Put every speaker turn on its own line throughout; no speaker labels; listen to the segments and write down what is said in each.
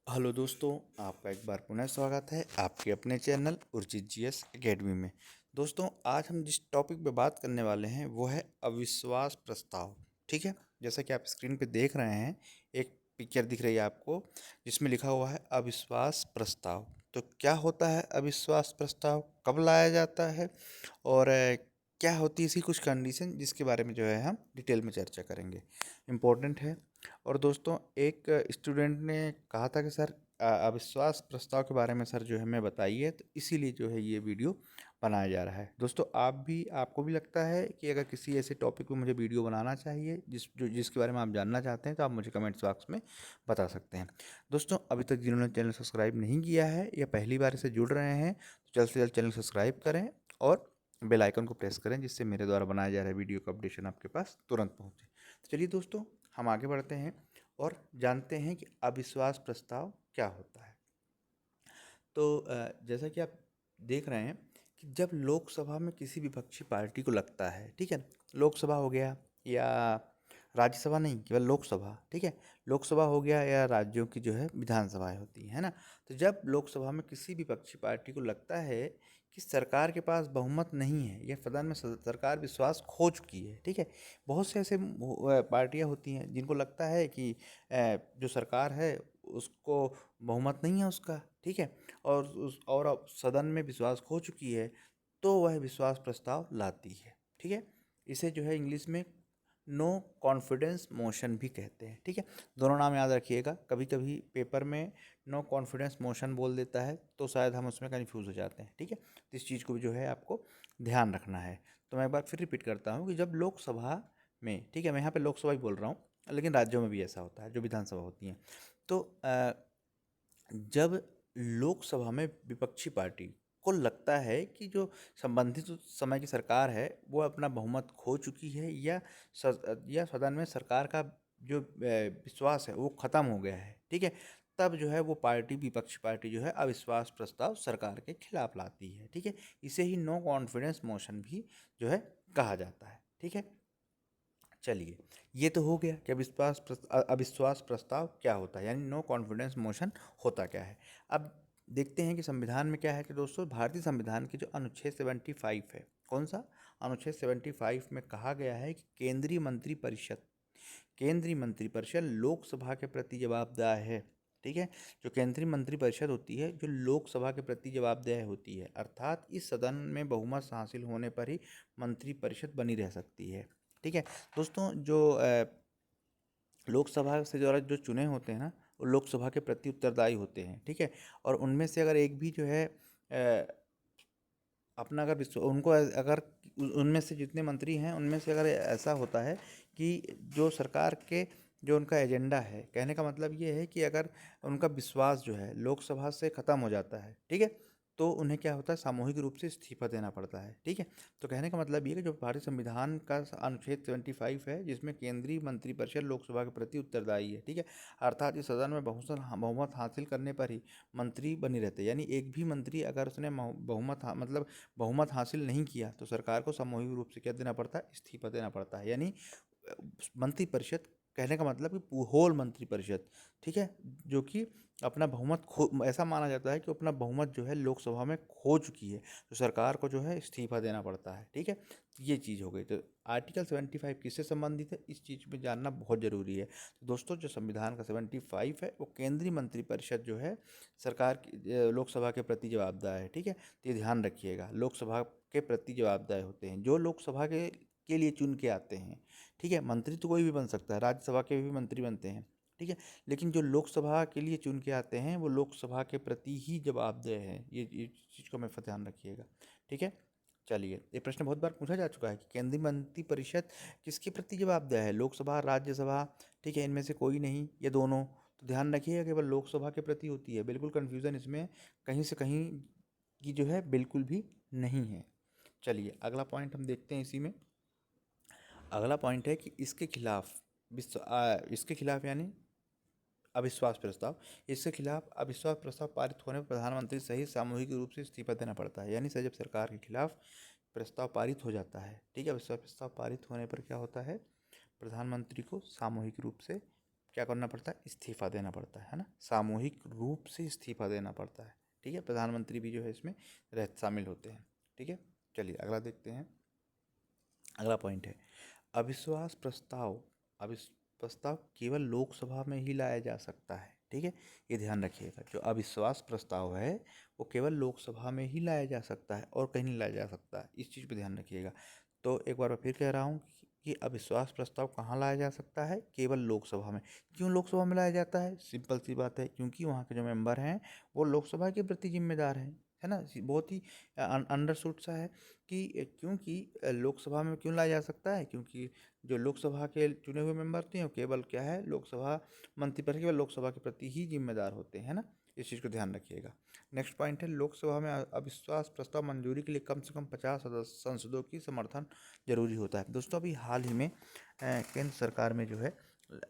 Hello दोस्तों, आपका एक बार पुनः स्वागत है आपके अपने चैनल उर्जित जीएस एकेडमी में। दोस्तों, आज हम जिस टॉपिक पे बात करने वाले हैं वो है अविश्वास प्रस्ताव। ठीक है, जैसा कि आप स्क्रीन पे देख रहे हैं, एक पिक्चर दिख रही है आपको जिसमें लिखा हुआ है अविश्वास प्रस्ताव। तो क्या होता है अविश्वास प्रस्ताव, कब लाया जाता है और क्या होती है इसकी कुछ कंडीशन, जिसके बारे में जो है हम डिटेल में चर्चा करेंगे। इम्पोर्टेंट है। और दोस्तों, एक स्टूडेंट ने कहा था कि सर अविश्वास प्रस्ताव के बारे में सर जो है हमें बताइए, तो इसीलिए जो है ये वीडियो बनाया जा रहा है। दोस्तों, आपको भी लगता है कि अगर किसी ऐसे टॉपिक पे मुझे वीडियो बनाना चाहिए जिसके बारे में आप जानना चाहते हैं, तो आप मुझे कमेंट्स बॉक्स में बता सकते हैं। दोस्तों, अभी तक जिन्होंने चैनल सब्सक्राइब नहीं किया है या पहली बार से जुड़ रहे हैं, तो जल्द से जल्द चैनल सब्सक्राइब करें और बेल आइकन को प्रेस करें, जिससे मेरे द्वारा बनाया जा रहा है वीडियो का अपडेशन आपके पास तुरंत पहुंचे। तो चलिए दोस्तों, हम आगे बढ़ते हैं और जानते हैं कि अविश्वास प्रस्ताव क्या होता है। तो जैसा कि आप देख रहे हैं कि जब लोकसभा में किसी विपक्षी पार्टी को लगता है, ठीक है, लोकसभा हो गया या राज्यसभा नहीं, केवल लोकसभा, ठीक है, लोकसभा हो गया या राज्यों की जो है विधानसभाएं होती हैं, है ना। तो जब लोकसभा में किसी विपक्षी पार्टी को लगता है कि सरकार के पास बहुमत नहीं है या सदन में सरकार विश्वास खो चुकी है, ठीक है, बहुत से ऐसे पार्टियां होती हैं जिनको लगता है कि जो सरकार है उसको बहुमत नहीं है उसका, ठीक है, और अब सदन में विश्वास खो चुकी है, तो वह विश्वास प्रस्ताव लाती है। ठीक है, इसे जो है इंग्लिश में नो कॉन्फिडेंस मोशन भी कहते हैं। ठीक है, दोनों नाम याद रखिएगा। कभी कभी पेपर में नो कॉन्फिडेंस मोशन बोल देता है तो शायद हम उसमें कन्फ्यूज़ हो जाते हैं। ठीक है, तो इस चीज़ को भी जो है आपको ध्यान रखना है। तो मैं एक बार फिर रिपीट करता हूँ कि जब लोकसभा में, ठीक है, मैं यहाँ पे लोकसभा ही बोल रहा हूँ, लेकिन राज्यों में भी ऐसा होता है जो विधानसभा होती हैं। तो जब लोकसभा में विपक्षी पार्टी को लगता है कि जो संबंधित उस समय की सरकार है वो अपना बहुमत खो चुकी है या सदन में सरकार का जो विश्वास है वो खत्म हो गया है, ठीक है, तब जो है वो पार्टी, विपक्षी पार्टी जो है अविश्वास प्रस्ताव सरकार के खिलाफ लाती है। ठीक है, इसे ही नो कॉन्फिडेंस मोशन भी जो है कहा जाता है। ठीक है, चलिए, ये तो हो गया कि अविश्वास प्रस्ताव क्या होता है, यानी नो कॉन्फिडेंस मोशन होता क्या है। अब देखते हैं कि संविधान में क्या है। कि दोस्तों, भारतीय संविधान की जो अनुच्छेद 75 है, कौन सा अनुच्छेद 75 में कहा गया है कि केंद्रीय मंत्रिपरिषद लोकसभा के प्रति जवाबदेह है। ठीक है, जो केंद्रीय मंत्रिपरिषद होती है जो लोकसभा के प्रति जवाबदेह होती है, अर्थात इस सदन में बहुमत हासिल होने पर ही मंत्रिपरिषद बनी रह सकती है। ठीक है दोस्तों, जो लोकसभा से जो चुने होते हैं ना, वो लोकसभा के प्रति उत्तरदायी होते हैं। ठीक है, और उनमें से अगर एक भी जो है अपना अगर उनको अगर उनमें से जितने मंत्री हैं उनमें से अगर ऐसा होता है कि जो सरकार के जो उनका एजेंडा है, कहने का मतलब ये है कि अगर उनका विश्वास जो है लोकसभा से ख़त्म हो जाता है, ठीक है, तो उन्हें क्या होता है, सामूहिक रूप से इस्तीफा देना पड़ता है। ठीक है, तो कहने का मतलब ये है कि जो भारतीय संविधान का अनुच्छेद 75 है, जिसमें केंद्रीय मंत्रिपरिषद लोकसभा के प्रति उत्तरदायी है, ठीक है, अर्थात इस सदन में बहुमत हासिल करने पर ही मंत्री बने रहते हैं। यानी एक भी मंत्री अगर उसने मतलब बहुमत हासिल नहीं किया तो सरकार को सामूहिक रूप से क्या देना पड़ता है, इस्तीफा देना पड़ता है। यानी मंत्रिपरिषद, कहने का मतलब कि होल मंत्रिपरिषद, ठीक है, जो कि अपना बहुमत खो ऐसा माना जाता है कि अपना बहुमत जो है लोकसभा में खो चुकी है, तो सरकार को जो है इस्तीफा देना पड़ता है। ठीक है, तो ये चीज़ हो गई। तो आर्टिकल 75 किससे संबंधित है, इस चीज़ में जानना बहुत ज़रूरी है। तो दोस्तों, जो संविधान का 75 है वो केंद्रीय मंत्रिपरिषद जो है सरकार की लोकसभा के प्रति जवाबदेह है। ठीक है, तो ये ध्यान रखिएगा, लोकसभा के प्रति जवाबदेह होते हैं जो लोकसभा के लिए चुन के आते हैं। ठीक है, मंत्री तो कोई भी बन सकता है, राज्यसभा के भी मंत्री बनते हैं, ठीक है, लेकिन जो लोकसभा के लिए चुन के आते हैं वो लोकसभा के प्रति ही जवाबदेह हैं। ये चीज़ को हमेशा ध्यान रखिएगा। ठीक है, चलिए, ये प्रश्न बहुत बार पूछा जा चुका है कि केंद्रीय मंत्रिपरिषद किसके प्रति जवाबदेह है, लोकसभा, राज्यसभा, ठीक है, इनमें से कोई नहीं, ये दोनों। तो ध्यान रखिएगा, केवल लोकसभा के प्रति होती है। बिल्कुल कन्फ्यूज़न इसमें कहीं से कहीं की जो है बिल्कुल भी नहीं है। चलिए, अगला पॉइंट हम देखते हैं इसी में। अगला पॉइंट है कि इसके खिलाफ यानी अविश्वास प्रस्ताव, इसके खिलाफ अविश्वास प्रस्ताव पारित होने पर प्रधानमंत्री सहित सामूहिक रूप से इस्तीफा देना पड़ता है। यानी सर, जब सरकार के खिलाफ प्रस्ताव पारित हो जाता है, ठीक है, अविश्वास प्रस्ताव पारित होने पर क्या होता है, प्रधानमंत्री को सामूहिक रूप से क्या करना पड़ता है, इस्तीफा देना पड़ता है ना, सामूहिक रूप से इस्तीफा देना पड़ता है। ठीक है, प्रधानमंत्री भी जो है इसमें शामिल होते हैं। ठीक है, चलिए अगला देखते हैं। अगला पॉइंट है अविश्वास प्रस्ताव। प्रस्ताव केवल लोकसभा में ही लाया जा सकता है। ठीक है, ये ध्यान रखिएगा, जो अविश्वास प्रस्ताव है वो केवल लोकसभा में ही लाया जा सकता है और कहीं नहीं लाया जा सकता, इस चीज़ पे ध्यान रखिएगा। तो एक बार मैं फिर कह रहा हूँ कि अविश्वास प्रस्ताव कहाँ लाया जा सकता है, केवल लोकसभा में। क्यों लोकसभा में लाया जाता है, सिंपल सी बात है, क्योंकि वहाँ के जो मेंबर हैं वो लोकसभा के प्रति जिम्मेदार हैं, है ना। बहुत ही अंडरस्टूड सा है कि क्योंकि लोकसभा में क्यों लाया जा सकता है, क्योंकि जो लोकसभा के चुने हुए मेंबर थे वो केवल क्या है, लोकसभा मंत्रिपरिषद केवल लोकसभा के प्रति ही जिम्मेदार होते हैं ना, इस चीज़ को ध्यान रखिएगा। नेक्स्ट पॉइंट है लोकसभा में अविश्वास प्रस्ताव मंजूरी के लिए कम से कम 50 सांसदों की समर्थन जरूरी होता है। दोस्तों अभी हाल ही में केंद्र सरकार में जो है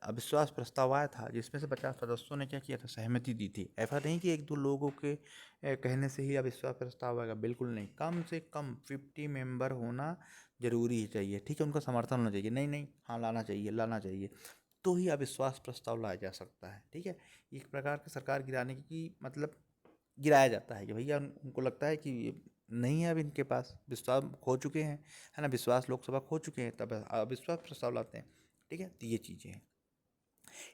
अविश्वास प्रस्ताव आया था, जिसमें से 50 सदस्यों ने क्या किया था, सहमति दी थी। ऐसा नहीं कि एक दो लोगों के कहने से ही अविश्वास प्रस्ताव आएगा, बिल्कुल नहीं, कम से कम 50 मेंबर होना जरूरी ही चाहिए। ठीक है, उनका समर्थन होना चाहिए, नहीं नहीं हाँ लाना चाहिए, तो ही अविश्वास प्रस्ताव लाया जा सकता है। ठीक है, एक प्रकार की सरकार गिराने की मतलब गिराया जाता है कि भैया उनको लगता है कि नहीं है अब इनके पास, विश्वास खो चुके हैं, है ना, विश्वास लोकसभा खो चुके हैं, तब अविश्वास प्रस्ताव लाते हैं। ठीक है, तो ये चीज़ें हैं।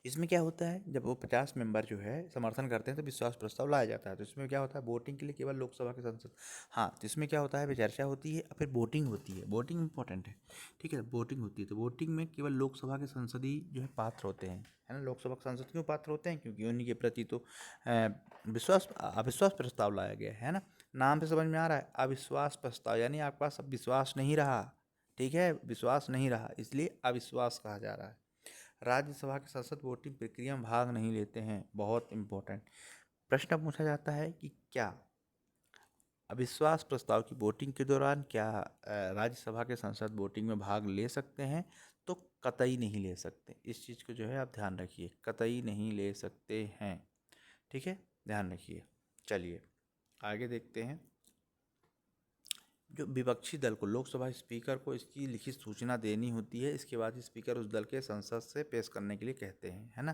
इसमें क्या होता है, जब वो 50 मेंबर जो है समर्थन करते हैं तो विश्वास प्रस्ताव लाया जाता है। तो इसमें क्या होता है, वोटिंग के लिए केवल लोकसभा के सांसद। हाँ, तो इसमें क्या होता है, चर्चा होती है, फिर वोटिंग होती है, वोटिंग इंपॉर्टेंट है। ठीक है, वोटिंग होती है, तो वोटिंग में केवल लोकसभा के सांसद ही जो है पात्र होते हैं, है ना। लोकसभा के सांसद क्यों पात्र होते हैं, क्योंकि उन्हीं के प्रति तो अविश्वास प्रस्ताव लाया गया है ना। नाम से समझ में आ रहा है, अविश्वास प्रस्ताव, यानी आपके पास अब विश्वास नहीं रहा। ठीक है, विश्वास नहीं रहा, इसलिए अविश्वास कहा जा रहा है। राज्यसभा के सांसद वोटिंग प्रक्रिया में भाग नहीं लेते हैं, बहुत इंपॉर्टेंट प्रश्न पूछा जाता है कि क्या अविश्वास प्रस्ताव की वोटिंग के दौरान क्या राज्यसभा के सांसद वोटिंग में भाग ले सकते हैं, तो कतई नहीं ले सकते। इस चीज़ को जो है आप ध्यान रखिए, कतई नहीं ले सकते हैं। ठीक है, ध्यान रखिए। चलिए आगे देखते हैं। जो विपक्षी दल को लोकसभा स्पीकर को इसकी लिखित सूचना देनी होती है, इसके बाद स्पीकर उस दल के संसद से पेश करने के लिए कहते हैं, है ना।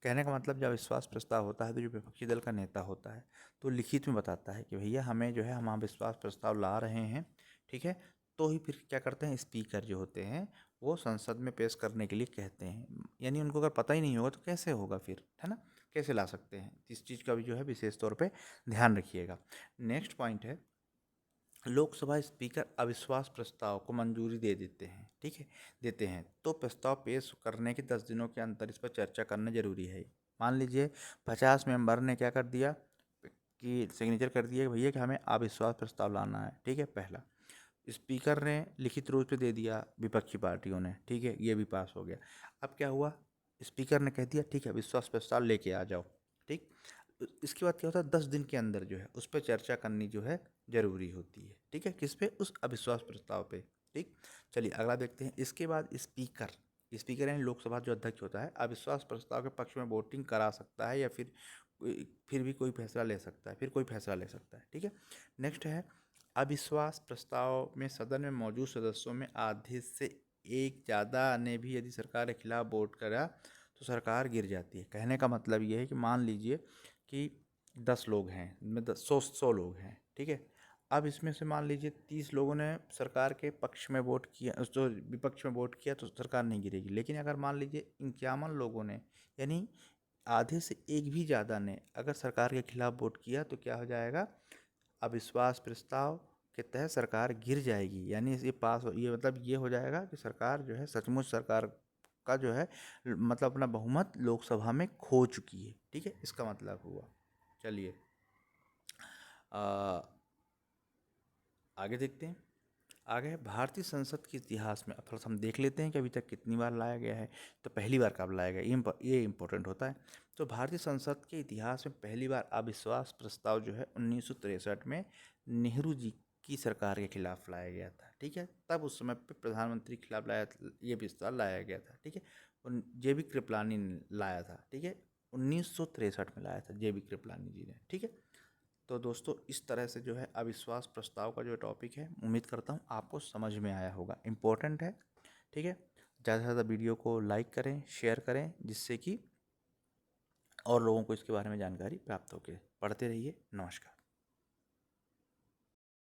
कहने का मतलब जब विश्वास प्रस्ताव होता है तो जो विपक्षी दल का नेता होता है तो लिखित में बताता है कि भैया हमें जो है हम अविश्वास प्रस्ताव ला रहे हैं। ठीक है, तो ही फिर क्या करते हैं, स्पीकर जो होते हैं वो संसद में पेश करने के लिए कहते हैं। यानी उनको अगर पता ही नहीं होगा तो कैसे होगा फिर, है ना, कैसे ला सकते हैं। इस चीज़ का भी जो है विशेष तौर पर ध्यान रखिएगा। नेक्स्ट पॉइंट है लोकसभा स्पीकर अविश्वास प्रस्ताव को मंजूरी दे देते हैं। ठीक है, देते हैं तो प्रस्ताव पेश करने के 10 दिनों के अंतर इस पर चर्चा करना जरूरी है। मान लीजिए 50 मेंबर ने क्या कर दिया कि सिग्नेचर कर दिया कि भैया कि हमें अविश्वास प्रस्ताव लाना है। ठीक है, पहला स्पीकर ने लिखित रूप से दे दिया विपक्षी पार्टियों ने, ठीक है, ये भी पास हो गया। अब क्या हुआ, स्पीकर ने कह दिया ठीक है विश्वास प्रस्ताव लेके आ जाओ। ठीक, इसके बाद क्या होता है, 10 दिन के अंदर जो है उस पर चर्चा करनी जो है जरूरी होती है। ठीक है, किस पे, उस अविश्वास प्रस्ताव पे। ठीक, चलिए अगला देखते हैं। इसके बाद स्पीकर यानी लोकसभा जो अध्यक्ष होता है अविश्वास प्रस्ताव के पक्ष में वोटिंग करा सकता है या फिर भी कोई फैसला ले सकता है, फिर कोई फैसला ले सकता है। ठीक है, नेक्स्ट है अविश्वास प्रस्ताव में सदन में मौजूद सदस्यों में आधे से एक ज़्यादा ने भी यदि सरकार के खिलाफ वोट करा तो सरकार गिर जाती है। कहने का मतलब ये है कि मान लीजिए कि 10 लोग हैं, में 100 लोग हैं। ठीक है, अब इसमें से मान लीजिए 30 लोगों ने सरकार के पक्ष में वोट किया, जो विपक्ष में वोट किया, तो सरकार नहीं गिरेगी। लेकिन अगर मान लीजिए 51 लोगों ने, यानी आधे से एक भी ज़्यादा ने अगर सरकार के खिलाफ वोट किया तो क्या हो जाएगा, अविश्वास प्रस्ताव के तहत सरकार गिर जाएगी। यानी ये मतलब ये हो जाएगा कि सरकार जो है सचमुच सरकार का जो है मतलब अपना बहुमत लोकसभा में खो चुकी है। ठीक है, इसका मतलब हुआ। चलिए आगे देखते हैं। आगे है भारतीय संसद के इतिहास में, थोड़ा सा हम देख लेते हैं कि अभी तक कितनी बार लाया गया है। तो पहली बार कब लाया गया, ये इम्पोर्टेंट होता है। तो भारतीय संसद के इतिहास में पहली बार अविश्वास प्रस्ताव जो है 1963 में नेहरू जी की सरकार के खिलाफ लाया गया था। ठीक है, तब उस समय पे प्रधानमंत्री के खिलाफ ये प्रस्ताव लाया गया था। ठीक है, JB कृपलानी ने लाया था। ठीक है, 1963 में लाया था JB कृपलानी जी ने। ठीक है, तो दोस्तों इस तरह से जो है अविश्वास प्रस्ताव का जो टॉपिक है उम्मीद करता हूँ आपको समझ में आया होगा, इम्पोर्टेंट है। ठीक है, ज़्यादा से ज़्यादा वीडियो को लाइक करें, शेयर करें, जिससे कि और लोगों को इसके बारे में जानकारी प्राप्त होके। पढ़ते रहिए। नमस्कार।